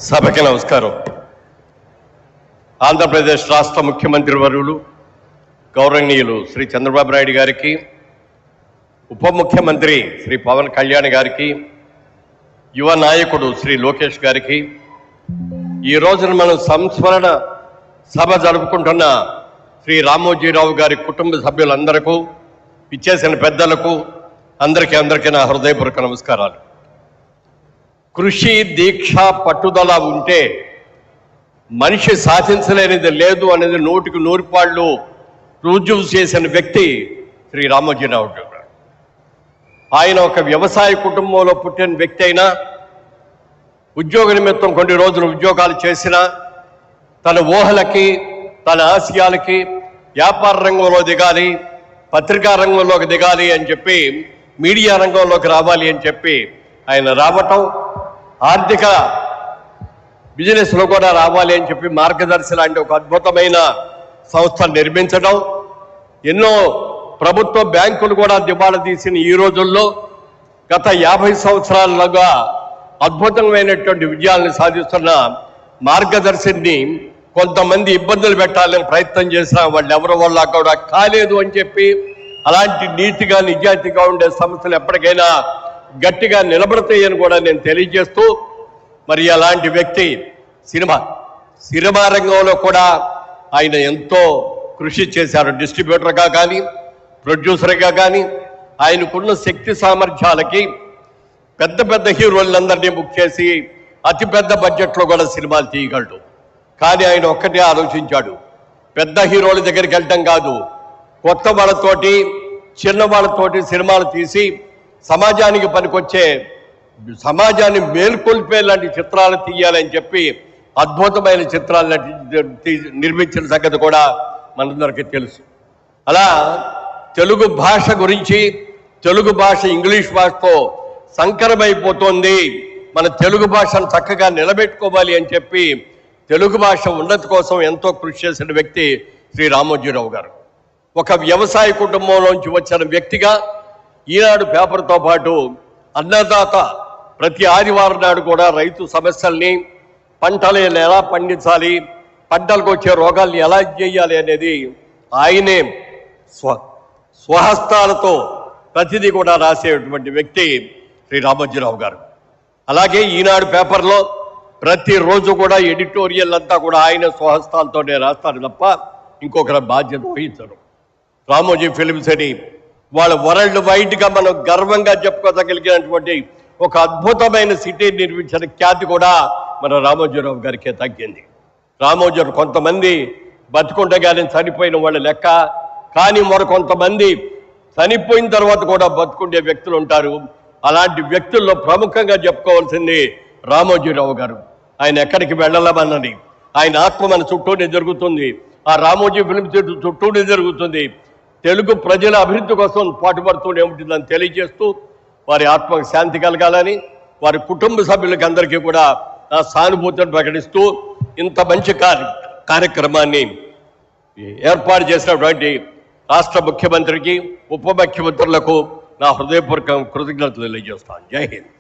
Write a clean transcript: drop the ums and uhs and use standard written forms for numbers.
సభకి నమస్కారం. ఆంధ్రప్రదేశ్ రాష్ట్ర ముఖ్యమంత్రి వర్యులు గౌరవనీయులు శ్రీ చంద్రబాబు నాయుడు గారికి, ఉప ముఖ్యమంత్రి శ్రీ పవన్ కళ్యాణ్ గారికి, యువ నాయకుడు శ్రీ లోకేష్ గారికి, ఈ రోజున మనం సంస్మరణ సభ జరుపుకుంటున్న శ్రీ రామోజీరావు గారి కుటుంబ సభ్యులందరికీ, ఇచ్చేసిన పెద్దలకు అందరికీ నా హృదయపూర్వక నమస్కారాలు. కృషి, దీక్ష, పట్టుదల ఉంటే మనిషి సాధించలేనిది లేదు అనేది 100% రుజువు చేసిన వ్యక్తి శ్రీ రామోజీరావు గారు. ఆయన ఒక వ్యవసాయ కుటుంబంలో పుట్టిన వ్యక్తి అయినా, ఉద్యోగ నిమిత్తం కొన్ని రోజులు ఉద్యోగాలు చేసిన, తన ఊహలకి, తన ఆశయాలకి వ్యాపార రంగంలో దిగాలి, పత్రికా రంగంలోకి దిగాలి అని చెప్పి, మీడియా రంగంలోకి రావాలి అని చెప్పి ఆయన రావటం, ఆర్థిక బిజినెస్లో కూడా రావాలి అని చెప్పి మార్గదర్శి లాంటి ఒక అద్భుతమైన సంస్థ నిర్మించడం, ఎన్నో ప్రభుత్వ బ్యాంకులు కూడా దివాళా తీసిన ఈ రోజుల్లో గత 50 సంవత్సరాలుగా అద్భుతమైనటువంటి విజయాలను సాధిస్తున్న మార్గదర్శిని కొంతమంది ఇబ్బందులు పెట్టాలని ప్రయత్నం చేసిన వాళ్ళు ఎవరి వల్ల కూడా కాలేదు అని చెప్పి, అలాంటి నీతిగా నిజాయితీగా ఉండే సంస్థలు ఎప్పటికైనా గట్టిగా నిలబడతాయని కూడా నేను తెలియజేస్తూ, మరి అలాంటి వ్యక్తి సినిమా రంగంలో కూడా ఆయన ఎంతో కృషి చేశారు. డిస్ట్రిబ్యూటర్గా కానీ, ప్రొడ్యూసర్గా కానీ ఆయనకున్న శక్తి సామర్థ్యాలకి పెద్ద పెద్ద హీరోలందరినీ బుక్ చేసి అతిపెద్ద బడ్జెట్లో కూడా సినిమాలు తీయగలడు. కానీ ఆయన ఒక్కటే ఆలోచించాడు, పెద్ద హీరోల దగ్గరికి వెళ్ళటం కాదు, కొత్త వాళ్ళతోటి, చిన్న వాళ్ళతోటి సినిమాలు తీసి సమాజానికి పనికొచ్చే, సమాజాన్ని మేల్కొల్పే లాంటి చిత్రాలు తీయాలని చెప్పి అద్భుతమైన చిత్రాలు నిర్మించిన సంగతి కూడా మనందరికీ తెలుసు. అలా తెలుగు భాష గురించి, తెలుగు భాష ఇంగ్లీష్ భాషతో సంకరమైపోతుంది, మన తెలుగు భాషను చక్కగా నిలబెట్టుకోవాలి అని చెప్పి తెలుగు భాష ఉన్నతి కోసం ఎంతో కృషి చేసిన వ్యక్తి శ్రీ రామోజీరావు గారు. ఒక వ్యవసాయ కుటుంబంలోంచి వచ్చిన వ్యక్తిగా ఈనాడు పేపర్తో పాటు అన్నదాత ప్రతి ఆదివారం నాడు కూడా రైతు సమస్యల్ని, పంటలు ఎలా పండించాలి, పంటలకు వచ్చే రోగాల్ని ఎలా చేయాలి అనేది ఆయనే స్వహస్తాలతో ప్రతిదీ కూడా రాసేటువంటి వ్యక్తి శ్రీ రామోజీరావు గారు. అలాగే ఈనాడు పేపర్లో ప్రతిరోజు కూడా ఎడిటోరియల్ అంతా కూడా ఆయన స్వహస్తాలతోనే రాస్తారు తప్ప ఇంకొకరి బాధ్యత వహించరు. రామోజీ ఫిలిమ్స్ అని వాళ్ళ వరల్డ్ వైడ్గా మనం గర్వంగా చెప్పుకోగలిగినటువంటి ఒక అద్భుతమైన సిటీ నిర్మించిన ఖ్యాతి కూడా మన రామోజీరావు గారికే తగ్గింది. రామోజీరావు కొంతమంది బతుకుండగానే చనిపోయిన వాళ్ళ లెక్క, కానీ మరికొంతమంది చనిపోయిన తర్వాత కూడా బతుకుండే వ్యక్తులు ఉంటారు. అలాంటి వ్యక్తుల్లో ప్రముఖంగా చెప్పుకోవాల్సింది రామోజీరావు గారు. ఆయన ఎక్కడికి వెళ్ళలేమన్నది, ఆయన ఆత్మ మన చుట్టూనే జరుగుతుంది, ఆ రామోజీ ఫిలిమ్స్ చుట్టూనే జరుగుతుంది. తెలుగు ప్రజల అభివృద్ధి కోసం పాటుపడుతూనే ఉంటుందని తెలియజేస్తూ, వారి ఆత్మకు శాంతి కలగాలని, వారి కుటుంబ సభ్యులకి అందరికీ కూడా నా సానుభూతిని ప్రకటిస్తూ, ఇంత మంచి కార్యక్రమాన్ని ఏర్పాటు చేసినటువంటి రాష్ట్ర ముఖ్యమంత్రికి, ఉప ముఖ్యమంత్రులకు నా హృదయపూర్వక కృతజ్ఞతలు తెలియజేస్తాను. జై హింద్.